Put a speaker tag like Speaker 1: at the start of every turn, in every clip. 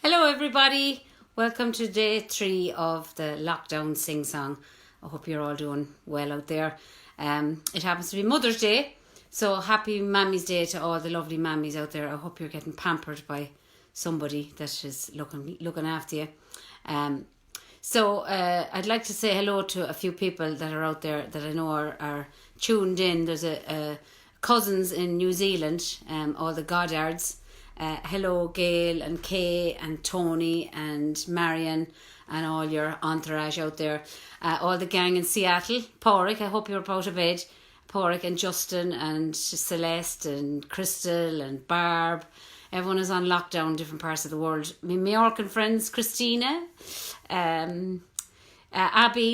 Speaker 1: Hello everybody, welcome to day 3 of the lockdown sing-song. I hope you're all doing well out there. It happens to be Mother's Day, so happy Mammy's Day to all the lovely mammies out there. I hope you're getting pampered by somebody that is looking after you. I'd like to say hello to a few people that are out there that I know are tuned in. There's a cousins in New Zealand, all the Goddards. Hello Gail and Kay and Tony and Marion and all your entourage out there. All the gang in Seattle. Porrick, I hope you're out of bed. Porrick and Justin and Celeste and Crystal and Barb. Everyone is on lockdown in different parts of the world. My Mallorcan friends, Christina, Abby,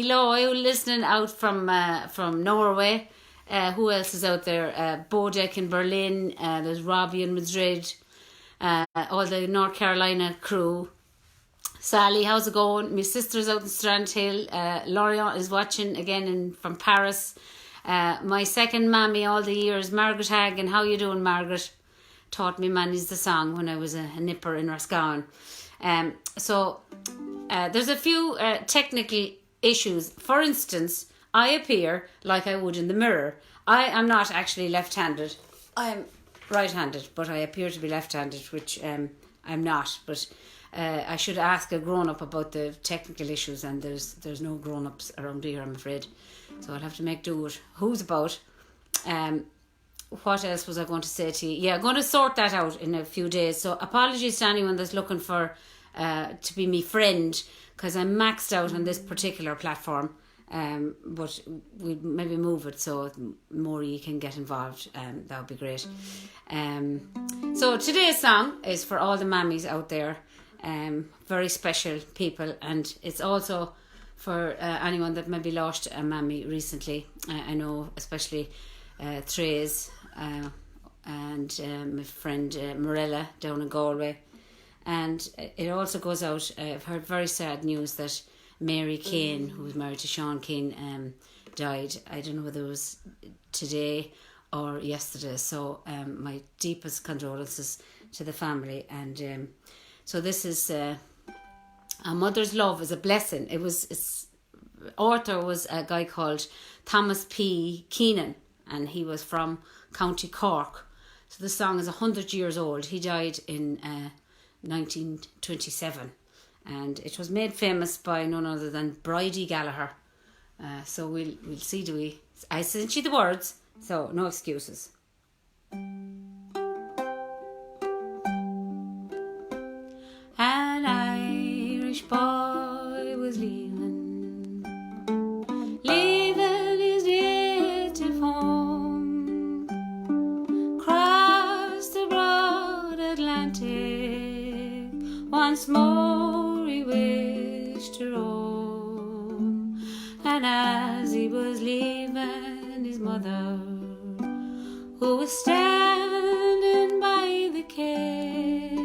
Speaker 1: Loy, listening out from Norway. Who else is out there? Bodek in Berlin. There's Robbie in Madrid. All the North Carolina crew. Sally, how's it going? My sister's out in Strand Hill. Lorient is watching again from Paris. My second mammy all the years, Margaret Hagan. How you doing, Margaret? Taught me Manny's the song when I was a nipper in Roscommon. There's a few technical issues. For instance, I appear like I would in the mirror. I am not actually left-handed. I am right-handed, but I appear to be left-handed, which I'm not. But I should ask a grown-up about the technical issues, and there's no grown-ups around here, I'm afraid. So I'll have to make do with who's about. What else was I going to say to you? Yeah, I'm going to sort that out in a few days. So apologies to anyone that's looking for to be me friend, because I'm maxed out on this particular platform. But we maybe move it so more you can get involved. That would be great. So today's song is for all the mammies out there, very special people, and it's also for anyone that maybe lost a mammy recently. I know especially Therese and my friend Morella down in Galway, and it also goes out. I've heard very sad news that Mary Kane, who was married to Sean Kane, died. I don't know whether it was today or yesterday. So my deepest condolences to the family. And so this is A Mother's Love is a Blessing. Its author was a guy called Thomas P. Keenan, and he was from County Cork. So the song is 100 years old. He died in 1927. And it was made famous by none other than Bridie Gallagher. So we'll see, I sent you the words, so no excuses. An Irish boy was leaving his native home, crossed the broad Atlantic once more. To roam, and as he was leaving his mother, who was standing by the quay,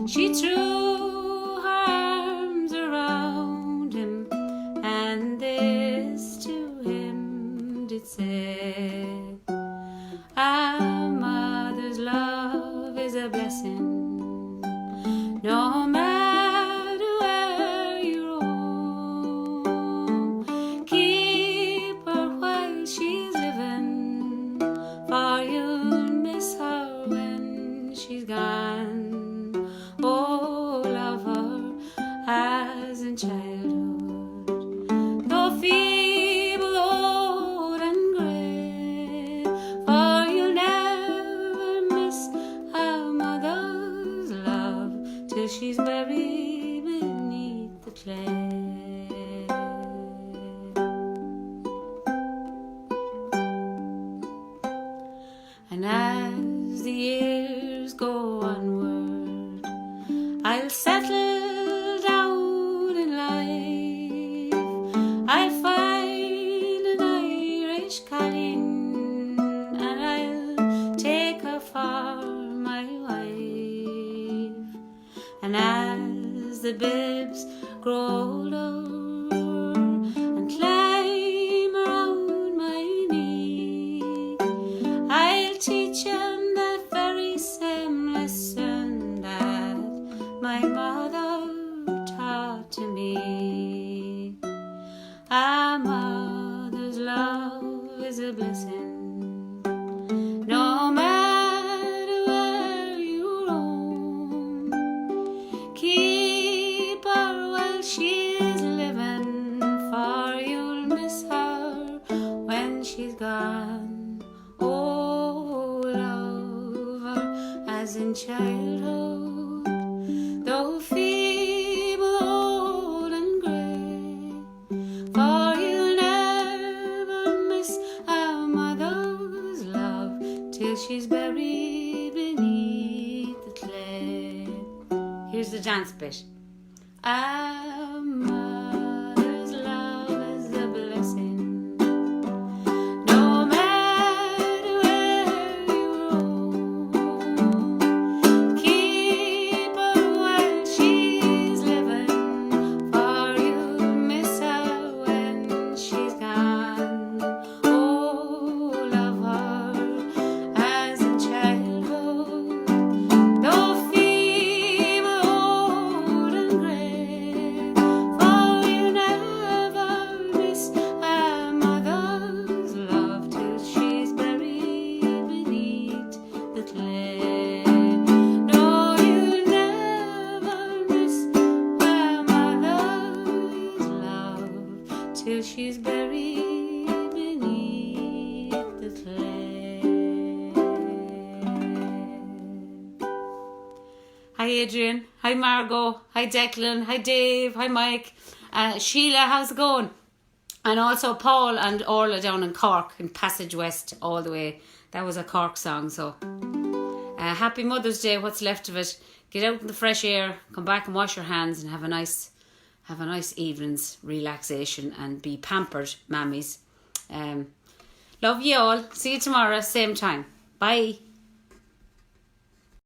Speaker 1: she threw her arms around him, and this to him did say, a mother's love is a blessing, no matter she's buried beneath the clay. And as the years go onward, I'll settle down in life. I'll find an Irish colleen, and I'll take her for my wife. And as the babes grow older and climb around my knee, I'll teach them that very same lesson that my my mother taught to me. A mother's love is a blessing, no matter where you roam. Keep her while she's living, for you'll miss her when she's gone. Oh, love her as in childhood, though feeble, old and grey, for you'll never miss a mother's love till she's buried beneath the clay. Here's the dance bit. A mother's love is a blessing, no matter where you roam. Keep her while she's living, for you'll miss her when she's gone. Oh, love her as in childhood, though feeble, old and grey, for you never miss a mother's love till she's buried beneath the clay. No, you'll never miss a mother's love till she's buried beneath the clay. Hi Adrian, hi Margot, hi Declan, hi Dave, hi Mike, Sheila, how's it going? And also Paul and Orla down in Cork, in Passage West all the way. That was a Cork song, so happy Mother's Day, what's left of it. Get out in the fresh air, come back and wash your hands and have a nice evening's relaxation and be pampered, mammies. Love you all. See you tomorrow, same time. Bye.